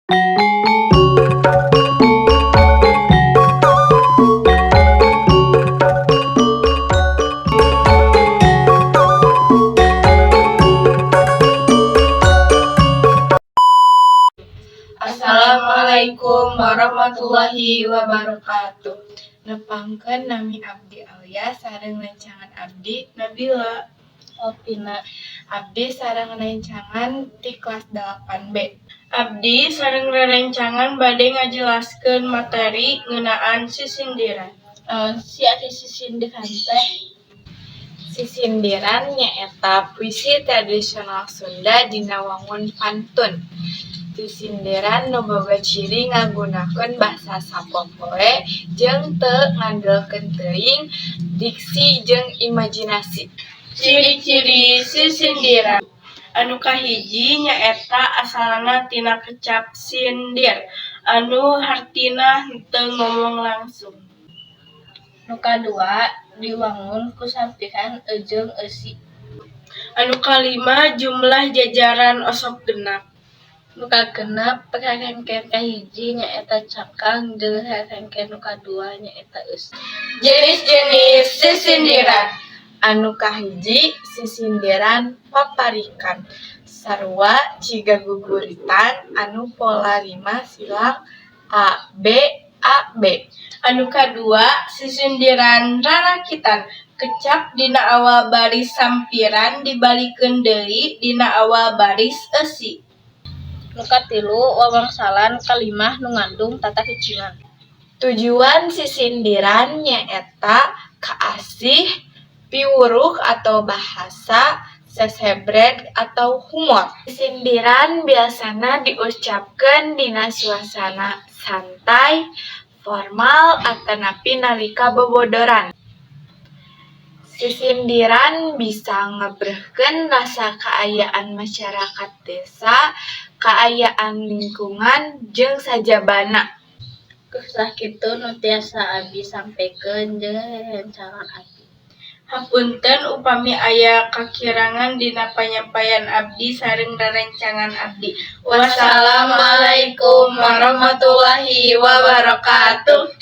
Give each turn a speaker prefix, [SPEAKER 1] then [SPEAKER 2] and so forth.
[SPEAKER 1] Assalamualaikum warahmatullahi wabarakatuh. Nepangkeun nami abdi alias sareng rencangan abdi Nabila Alpina. Abdi sareng rencangan ti kelas 8B. Abdi sareng rerencangan bade ngajelaskeun materi ngeunaan sisindiran. Sia sisindiran teh? Sisindiran nyaeta puisi tradisional Sunda dina wangun pantun. Sisindiran nu boga ciri ngagunakeun basa sapopoe jeung teu ngandalkeun teuing diksi jeung imajinasi. Ciri-ciri sisindiran anu kahiji nyaeta asalna tina kecap sindir anu hartina teu ngomong langsung. Nu kadua diwangun ku sampingan jeung eusi. Anu kalima jumlah jajaran osok genap. Nu kagenep rerengken kahiji nyaeta cangkang jeung rerengken nu kadua nyaeta eusi. Jenis-jenis sisindiran anu kahiji sisindiran paparikan sarua ciga guguritan anu pola 5 silang A B A B. Anu kadua sisindiran rarakitan kecap dina awal baris sampiran dibalikeun deui dina awal baris eusi. Nu katilu wawangsalan kalimah nu ngandung tata hijiman. Tujuan sisindiran nyaeta kaasih, piwuruh atau bahasa, sesebred atau humor. Sisindiran biasana diucapkeun dina suasana santai, formal atanapi nalika bobodoran. Sisindiran bisa ngabreuhkeun rasa kaayaan masyarakat desa, kaayaan lingkungan, jeung sajabana. Kusah kitu nu tiasa abdi sampekeun jeung rerencangan abdi. Hapunten upami aya kakirangan dina panyampaian abdi sareng rerencangan abdi. Wassalamualaikum warahmatullahi wabarakatuh.